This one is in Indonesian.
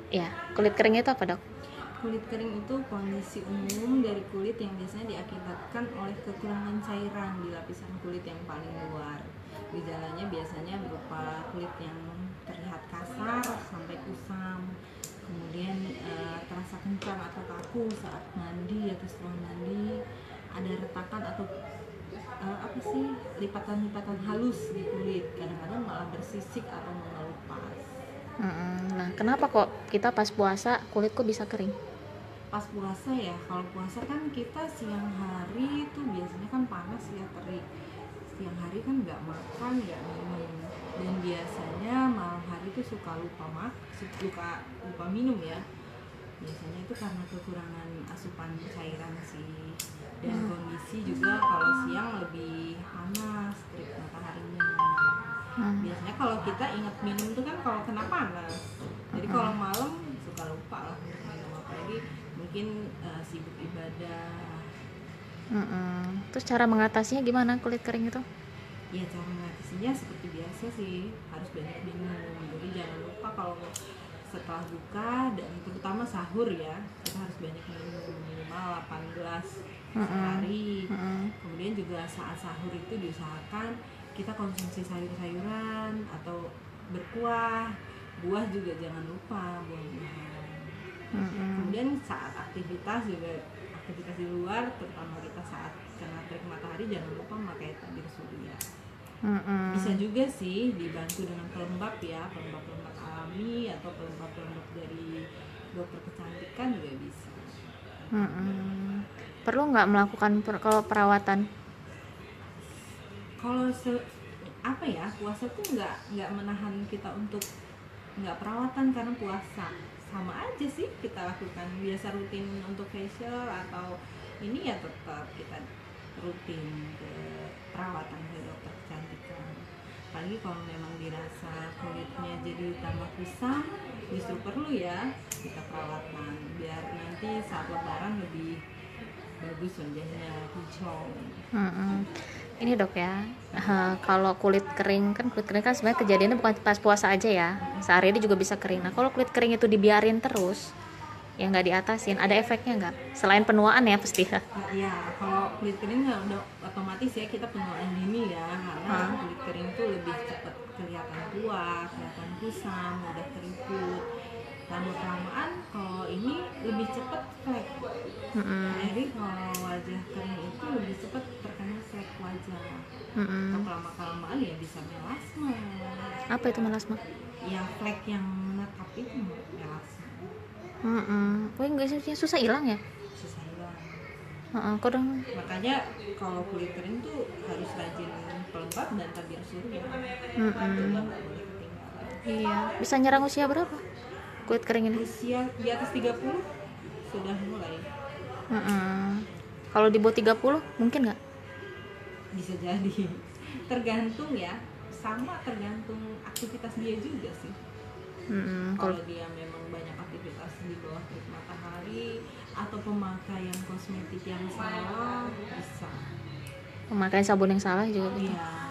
Ya, kulit kering itu apa, Dok? Kulit kering itu kondisi umum dari kulit yang biasanya diakibatkan oleh kekurangan cairan di lapisan kulit yang paling luar. Gejalanya biasanya berupa kulit yang terlihat kasar sampai kusam, kemudian terasa kencang atau kaku saat mandi atau setelah mandi, ada retakan atau lipatan-lipatan halus di kulit, kadang-kadang malah bersisik atau mengelupas. Nah, kenapa kok kita pas puasa kulit kok bisa kering? Pas puasa ya, kalau puasa kan kita siang hari itu biasanya kan panas ya, terik. Siang hari kan nggak makan, nggak minum, dan biasanya malam hari itu suka lupa minum ya. Biasanya itu karena kekurangan asupan cairan sih, dan kondisi juga kalau siang lebih panas terik mataharinya. Biasanya kalau kita ingat minum tuh kan kalau kena panas, jadi kalau malam suka lupa lah untuk minum, apalagi mungkin sibuk ibadah. Terus cara mengatasinya gimana kulit kering itu? Ya cara mengatasinya seperti biasa sih, harus banyak minum. Jadi jangan lupa kalau setelah buka dan terutama sahur ya, kita harus banyak minum, minimal 8 gelas sehari. Kemudian juga saat sahur itu diusahakan kita konsumsi sayur-sayuran atau berkuah, buah juga jangan lupa, buah-buahan. Kemudian saat aktivitas di luar, terutama kita saat kena terik matahari, jangan lupa memakai tabir surya. Bisa juga sih dibantu dengan pelembab ya, pelembab alami atau pelembab dari dokter kecantikan juga bisa. Perlu nggak melakukan kalau perawatan? Kalau puasa tuh nggak menahan kita untuk nggak perawatan, karena puasa sama aja sih kita lakukan biasa rutin untuk facial atau ini ya, tetap kita rutin ke perawatan ke dokter kecantikan. Apalagi kalau memang dirasa kulitnya jadi tambah kusam, justru perlu ya kita perawatan biar nanti saat lebaran lebih bagus wajahnya, hijau. Ini Dok ya, kalau kulit kering kan sebenarnya kejadiannya bukan pas puasa aja ya, sehari ini juga bisa kering. Nah kalau kulit kering itu dibiarin terus, ya nggak diatasin, ada efeknya nggak? Selain penuaan ya pasti. Iya, kalau kulit kering nggak udah otomatis ya kita penuaan dini ya, karena kulit kering tuh lebih cepat kelihatan tua, kelihatan kusam, mudah keriput. Lama-kelamaan kalau ini lebih cepat flek. Jadi kalau wajah kering itu lebih cepat terkena flek wajah. Atau lama-kelamaan ya bisa melasma. Apa itu melasma? Ya flek yang menetap itu melasma. Wah nggak sih, susah hilang ya? Susah hilang. Makanya kalau kulit kering tuh harus rajin pelembab dan tabir surya. Itu nggak boleh ketinggalan. Iya, bisa nyerang usia berapa kulit kering ini? Usia di atas 30 sudah mulai. Kalau di bawah 30 mungkin nggak? Bisa jadi. Tergantung ya, tergantung aktivitas dia juga sih. Kalau dia memang banyak aktivitas di bawah terik matahari atau pemakaian kosmetik yang salah, bisa. Pemakaian sabun yang salah juga gitu. Iya.